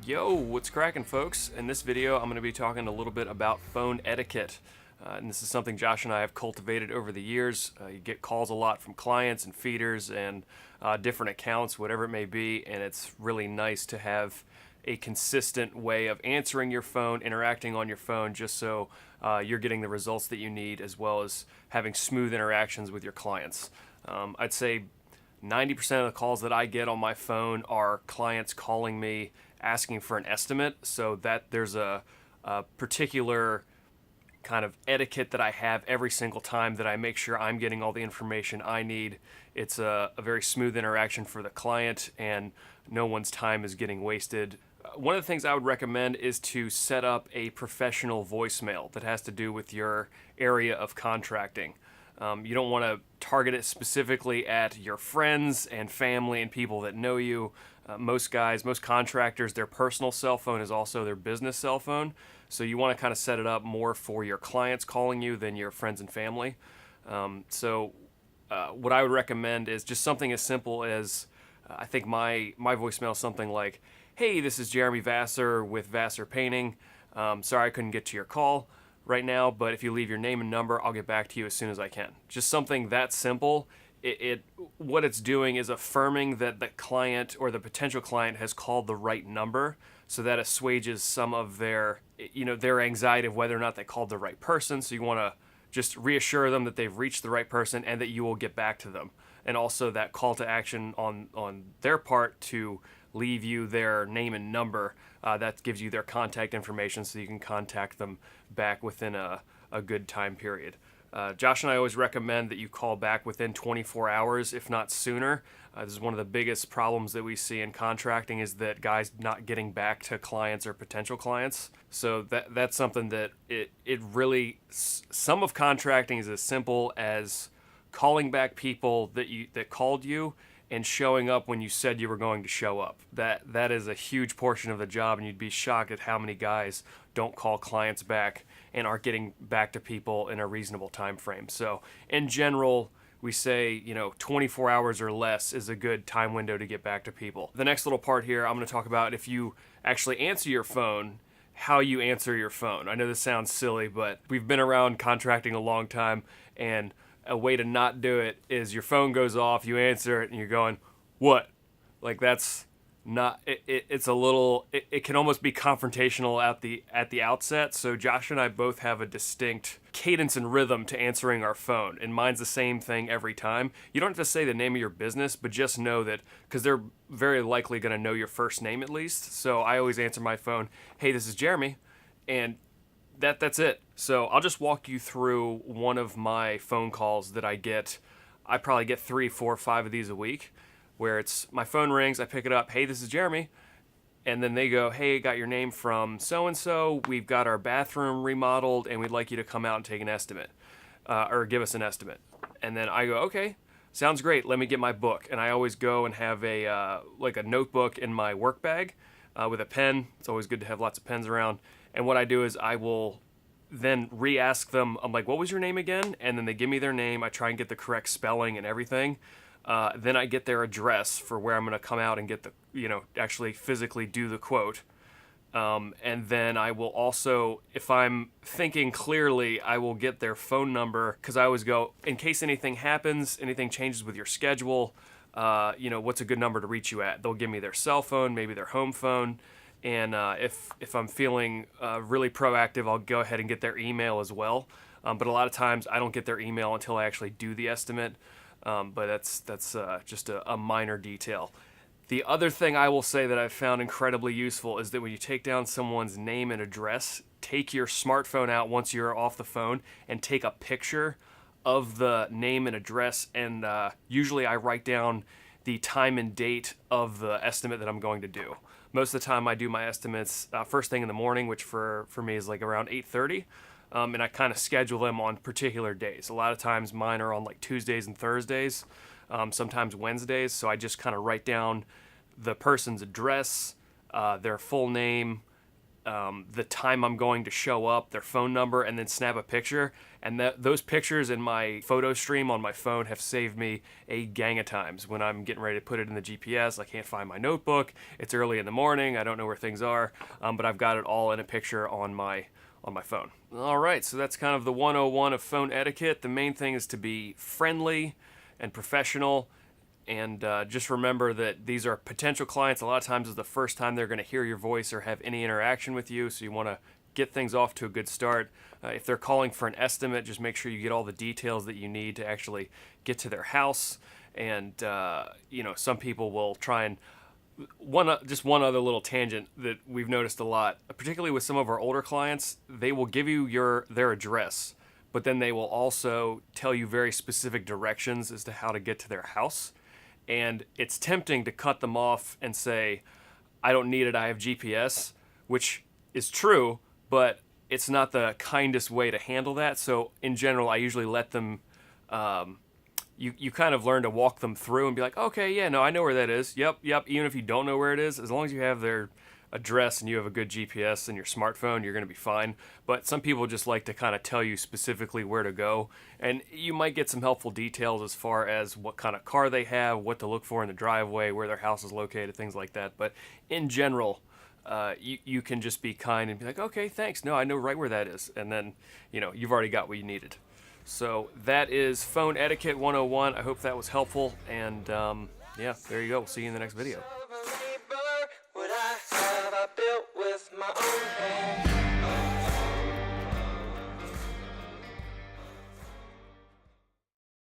Yo, what's cracking, folks? In this video, I'm going to be talking a little bit about phone etiquette. And this is something Josh and I have cultivated over the years. You get calls a lot from clients and feeders and different accounts, whatever it may be, and it's really nice to have a consistent way of answering your phone, interacting on your phone, just so you're getting the results that you need, as well as having smooth interactions with your clients. I'd say 90% of the calls that I get on my phone are clients calling me asking for an estimate, so that there's a particular kind of etiquette that I have every single time that I make sure I'm getting all the information I need. It's a very smooth interaction for the client, and no one's time is getting wasted. One of the things I would recommend is to set up a professional voicemail that has to do with your area of contracting. You don't want to target it specifically at your friends and family and people that know you. Most contractors, their personal cell phone is also their business cell phone. So you want to kind of set it up more for your clients calling you than your friends and family. What I would recommend is just something as simple as, I think my voicemail is something like, "Hey, this is Jeremy Vassar with Vassar Painting. Sorry I couldn't get to your call right now, but if you leave your name and number, I'll get back to you as soon as I can." Just something that simple. What it's doing is affirming that the client or the potential client has called the right number, so that assuages some of their anxiety of whether or not they called the right person. So you want to just reassure them that they've reached the right person and that you will get back to them. And also that call to action on their part to leave you their name and number, that gives you their contact information so you can contact them back within a good time period. Josh and I always recommend that you call back within 24 hours, if not sooner. This is one of the biggest problems that we see in contracting, is that guys not getting back to clients or potential clients. So that's something that some of contracting is as simple as calling back people that called you and showing up when you said you were going to show up. That is a huge portion of the job, and you'd be shocked at how many guys don't call clients back and aren't getting back to people in a reasonable time frame. So in general, we say 24 hours or less is a good time window to get back to people. The next little part here, I'm going to talk about if you actually answer your phone, how you answer your phone. I know this sounds silly, but we've been around contracting a long time, and a way to not do it is your phone goes off, you answer it, and you're going, "What?" Like, that's not, it's a little, it can almost be confrontational at the outset. So Josh and I both have a distinct cadence and rhythm to answering our phone, and mine's the same thing every time. You don't have to say the name of your business, but just know that, because they're very likely going to know your first name at least. So I always answer my phone, "Hey, this is Jeremy," and that's it. So I'll just walk you through one of my phone calls that I get. I probably get 3, 4, 5 of these a week, where it's my phone rings, I pick it up, "Hey, this is Jeremy," and then they go, "Hey, got your name from so-and-so, we've got our bathroom remodeled, and we'd like you to come out and take an estimate, or give us an estimate." And then I go, "Okay, sounds great, let me get my book." And I always go and have a notebook in my work bag with a pen. It's always good to have lots of pens around. And what I do is I will then re-ask them, I'm like, "What was your name again?" And then they give me their name. I try and get the correct spelling and everything. Then I get their address for where I'm going to come out and get actually physically do the quote. And then I will also, if I'm thinking clearly, I will get their phone number, because I always go, in case anything happens, anything changes with your schedule, what's a good number to reach you at? They'll give me their cell phone, maybe their home phone. And if I'm feeling really proactive, I'll go ahead and get their email as well. But a lot of times I don't get their email until I actually do the estimate. But that's just a minor detail. The other thing I will say that I've found incredibly useful is that when you take down someone's name and address, take your smartphone out once you're off the phone and take a picture of the name and address. And usually I write down the time and date of the estimate that I'm going to do. Most of the time I do my estimates first thing in the morning, which for me is like around 8:30. And I kind of schedule them on particular days. A lot of times mine are on like Tuesdays and Thursdays, sometimes Wednesdays. So I just kind of write down the person's address, their full name, the time I'm going to show up, their phone number, and then snap a picture. And those pictures in my photo stream on my phone have saved me a gang of times when I'm getting ready to put it in the GPS. I can't find my notebook. It's early in the morning. I don't know where things are, but I've got it all in a picture on my phone. All right, so that's kind of the 101 of phone etiquette. The main thing is to be friendly and professional. And just remember that these are potential clients. A lot of times it's the first time they're going to hear your voice or have any interaction with you, so you want to get things off to a good start. If they're calling for an estimate, just make sure you get all the details that you need to actually get to their house. And some people will try and one other little tangent that we've noticed a lot, particularly with some of our older clients. They will give you their address, but then they will also tell you very specific directions as to how to get to their house. And it's tempting to cut them off and say, I don't need it, I have GPS, which is true, but it's not the kindest way to handle that. So in general, I usually let them, you kind of learn to walk them through and be like, okay, yeah, no, I know where that is. Yep. Even if you don't know where it is, as long as you have their address and you have a good GPS in your smartphone, you're going to be fine. But some people just like to kind of tell you specifically where to go. And you might get some helpful details as far as what kind of car they have, what to look for in the driveway, where their house is located, things like that. But in general, you can just be kind and be like, okay, thanks. No, I know right where that is. And then, you've already got what you needed. So that is Phone Etiquette 101. I hope that was helpful. And yeah, there you go. We'll see you in the next video.